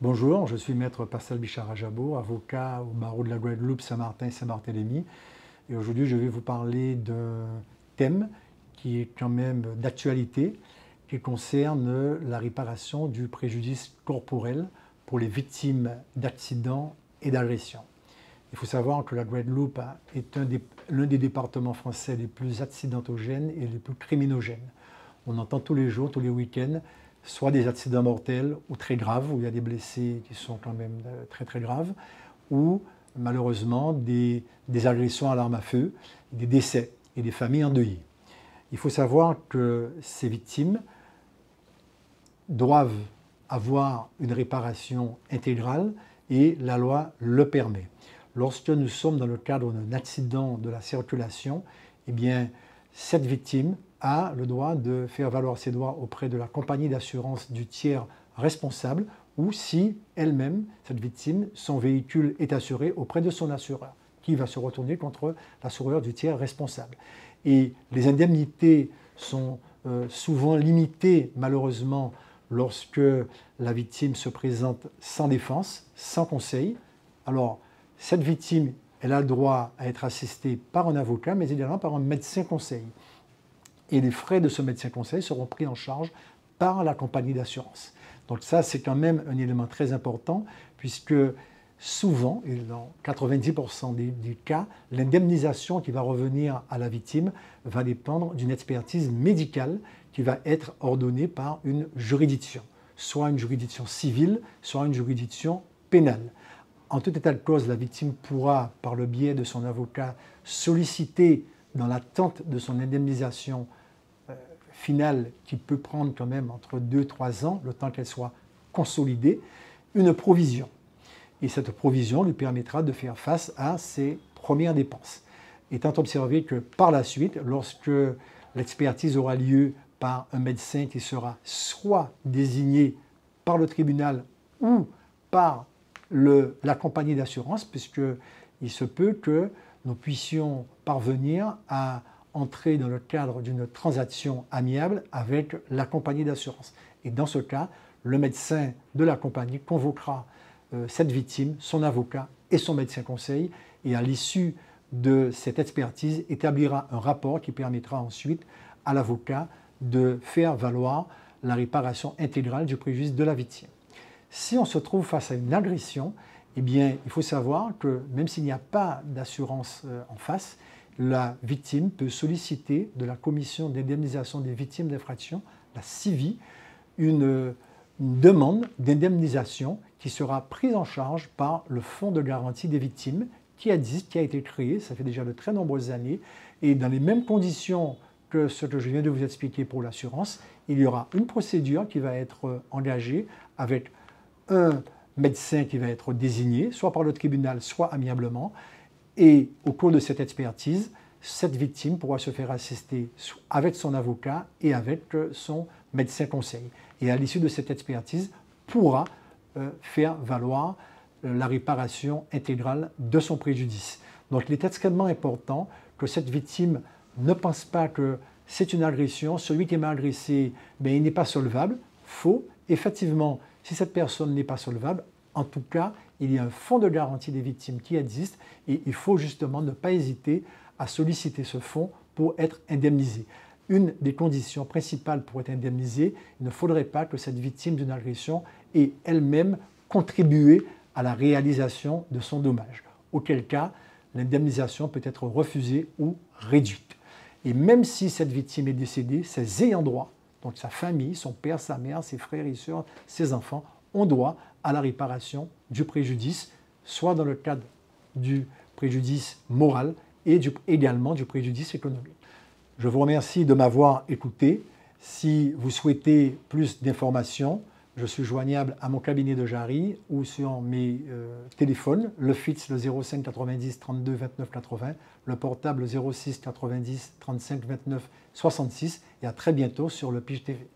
Bonjour, je suis maître Pascal Bichard-Ajabo, avocat au barreau de la Guadeloupe, Saint-Martin et Saint-Barthélemy. Et aujourd'hui, je vais vous parler d'un thème qui est quand même d'actualité, qui concerne la réparation du préjudice corporel pour les victimes d'accidents et d'agressions. Il faut savoir que la Guadeloupe est l'un des départements français les plus accidentogènes et les plus criminogènes. On entend tous les jours, tous les week-ends, soit des accidents mortels ou très graves, où il y a des blessés qui sont quand même très très graves, ou malheureusement des agressions à l'arme à feu, des décès et des familles endeuillées. Il faut savoir que ces victimes doivent avoir une réparation intégrale et la loi le permet. Lorsque nous sommes dans le cadre d'un accident de la circulation, eh bien, cette victime a le droit de faire valoir ses droits auprès de la compagnie d'assurance du tiers responsable ou si elle-même, cette victime, son véhicule est assuré auprès de son assureur, qui va se retourner contre l'assureur du tiers responsable. Et les indemnités sont souvent limitées, malheureusement, lorsque la victime se présente sans défense, sans conseil. Alors, cette victime, elle a le droit à être assistée par un avocat, mais également par un médecin conseil. Et les frais de ce médecin conseil seront pris en charge par la compagnie d'assurance. Donc ça, c'est quand même un élément très important, puisque souvent, et dans 90% des cas, l'indemnisation qui va revenir à la victime va dépendre d'une expertise médicale qui va être ordonnée par une juridiction, soit une juridiction civile, soit une juridiction pénale. En tout état de cause, la victime pourra, par le biais de son avocat, solliciter, dans l'attente de son indemnisation finale, qui peut prendre quand même entre 2 et 3 ans, le temps qu'elle soit consolidée, une provision. Et cette provision lui permettra de faire face à ses premières dépenses. Étant observé que par la suite, lorsque l'expertise aura lieu par un médecin qui sera soit désigné par le tribunal ou par la compagnie d'assurance, puisqu'il se peut que nous puissions parvenir à entrer dans le cadre d'une transaction amiable avec la compagnie d'assurance. Et dans ce cas, le médecin de la compagnie convoquera cette victime, son avocat et son médecin conseil, et à l'issue de cette expertise, établira un rapport qui permettra ensuite à l'avocat de faire valoir la réparation intégrale du préjudice de la victime. Si on se trouve face à une agression, eh bien, il faut savoir que même s'il n'y a pas d'assurance en face, la victime peut solliciter de la Commission d'indemnisation des victimes d'infractions, la CIVI, une demande d'indemnisation qui sera prise en charge par le Fonds de garantie des victimes qui existe, qui a été créé, ça fait déjà de très nombreuses années, et dans les mêmes conditions que ce que je viens de vous expliquer pour l'assurance, il y aura une procédure qui va être engagée avec un médecin qui va être désigné, soit par le tribunal, soit amiablement. Et au cours de cette expertise, cette victime pourra se faire assister avec son avocat et avec son médecin conseil. Et à l'issue de cette expertise, pourra faire valoir la réparation intégrale de son préjudice. Donc il est extrêmement important que cette victime ne pense pas que c'est une agression, celui qui m'a agressé, il n'est pas solvable. Faux. Effectivement, si cette personne n'est pas solvable, en tout cas, il y a un fonds de garantie des victimes qui existe et il faut justement ne pas hésiter à solliciter ce fonds pour être indemnisé. Une des conditions principales pour être indemnisé, il ne faudrait pas que cette victime d'une agression ait elle-même contribué à la réalisation de son dommage, auquel cas l'indemnisation peut être refusée ou réduite. Et même si cette victime est décédée, ses ayants droit, donc sa famille, son père, sa mère, ses frères et sœurs, ses enfants, ont droit à la réparation du préjudice, soit dans le cadre du préjudice moral et également du préjudice économique. Je vous remercie de m'avoir écouté. Si vous souhaitez plus d'informations, je suis joignable à mon cabinet de Jarry ou sur mes téléphones, le fixe le 05 90 32 29 80, le portable 06 90 35 29 66 et à très bientôt sur le Pige TV.